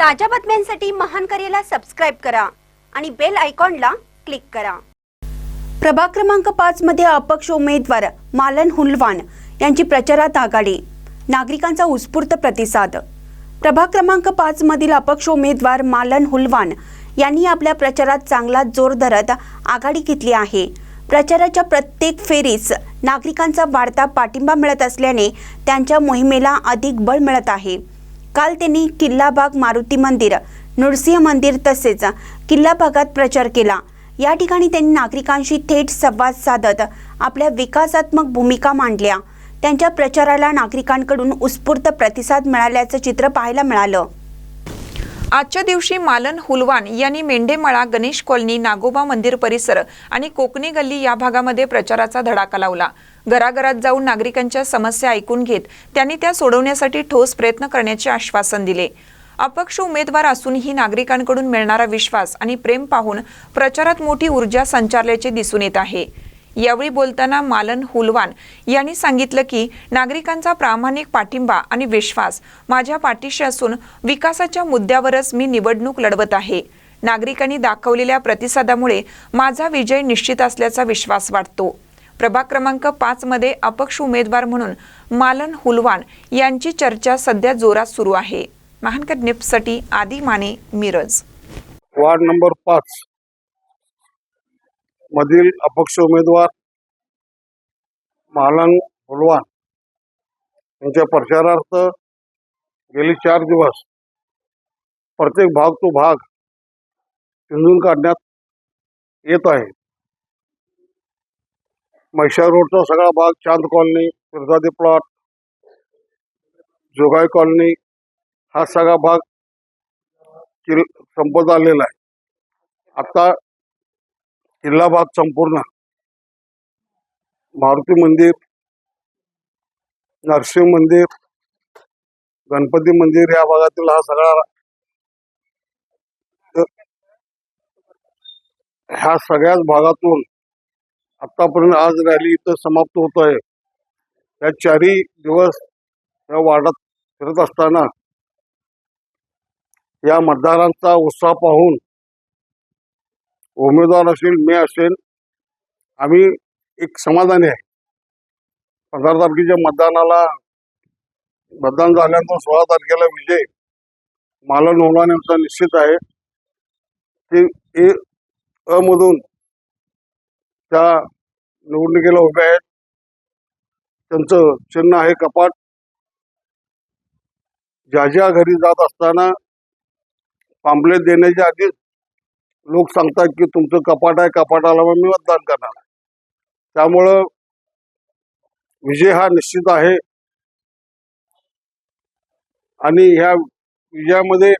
ताज्या बातम्यांसाठी महान करेला सबस्क्राइब करा आणि बेल आयकॉनला क्लिक करा। प्रभाग क्रमांक 5 मध्ये अपक्ष उमेदवार मालन हुलवान यांची प्रचारात आघाडी, नागरिकांचा उत्स्फूर्त प्रतिसाद। प्रभाग क्रमांक 5 मधील अपक्ष उमेदवार मालन हुलवान यांनी आपल्या प्रचारात चांगला जोर धरत आघाडी घेतली आहे। प्रचाराच्या प्रत्येक फेरीस नागरिकांचा वाढता पाठिंबा मिळत असल्याने त्यांच्या मोहिमेला अधिक बळ मिळत आहे। काल त्यांनी किल्ला बाग मारुती मंदिर, नृसिंह मंदिर तसेच किल्ला भागात प्रचार केला। या ठिकाणी त्यांनी नागरिकांशी थेट संवाद साधत आपल्या विकासात्मक भूमिका मांडल्या। त्यांच्या प्रचाराला नागरिकांकडून उत्स्फूर्त प्रतिसाद मिळाल्याचं चित्र पाहायला मिळालं। आजच्या दिवशी मालन हुलवान यांनी मेंढेमळा, गणेश कॉलनी, नागोबा मंदिर परिसर आणि कोकणी गल्ली या भागामध्ये प्रचाराचा धडाका लावला। घराघरात जाऊन नागरिकांच्या समस्या ऐकून घेत त्यांनी त्या सोडवण्यासाठी ठोस प्रयत्न करण्याचे आश्वासन दिले। अपक्ष उमेदवार असूनही नागरिकांकडून मिळणारा विश्वास आणि प्रेम पाहून प्रचारात मोठी ऊर्जा संचारल्याचे दिसून येत आहे। यावेळी बोलताना मालन हुलवान यांनी सांगितलं की नागरिकांचा प्रामाणिक पाठिंबा आणि विश्वास माझ्या पाठीशी असून विकासाच्या मुद्द्यावरच मी निवडणूक लढवत आहे। नागरिकांनी दाखवलेल्या प्रतिसादामुळे माझा विजय निश्चित असल्याचा विश्वास वाटतो। प्रभाग क्रमांक 5 मध्ये अपक्ष उमेदवार म्हणून मालन हुलवान यांची चर्चा सध्या जोरात सुरू आहे। महानकर न्यूजसाठी आदी माने, मिरज। वार्ड नंबर 5 मधील अपक्ष उमेदवार मालन हुलवान यांच्या प्रचारार्थ गेली 4 दिवस प्रत्येक भाग तो भाग चिंधून काढण्यात येत आहे। म्हैसाळ रोडचा सगळा भाग, चांद कॉलनी, फिरजादी प्लॉट, जोगाई कॉलनी हा सगळा भाग संपत आलेला आहे। आता किल्ला भाग संपूर्ण, मारुती मंदिर, नरसिंह मंदिर, गणपती मंदिर या भागातील हा सगळा ह्या सगळ्याच भागातून आतापर्यंत आज रॅली इथं समाप्त होत आहे। या 4 दिवस या वार्डात फिरत असताना या मतदारांचा उत्साह पाहून उमेदवार असेल, मी असेल, आम्ही एक समाधानी आहे। 15 तारखेच्या मतदान झाल्यानंतर 16 तारखेला विजय मालन हुलवान यांचा निश्चित आहे। ते मधून त्या निवडणुकीला उभे आहेत। त्यांचं चिन्ह आहे कपाट। ज्या घरी जात असताना पाम्पलेट देण्याच्या आधीच लोक सांगतात की तुमचं कपाट आहे, कपाटाला मी मतदान करणार। त्यामुळं विजय हा निश्चित आहे आणि ह्या विजयामध्ये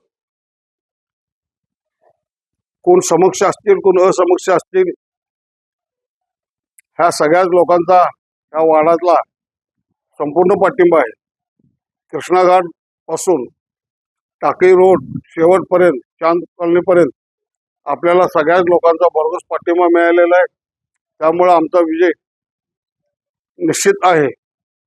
कोण समक्ष असतील, कोण असमक्ष असतील, ह्या सगळ्याच लोकांचा या वार्डातला संपूर्ण पाठिंबा आहे। कृष्णाघाट पासून टाकळी रोड शेवटपर्यंत, चांद कॉलनीपर्यंत आपल्याला सगळ्याच लोकांचा भरघोस पाठिंबा मिळालेला आहे। त्यामुळे आमचा विजय निश्चित आहे।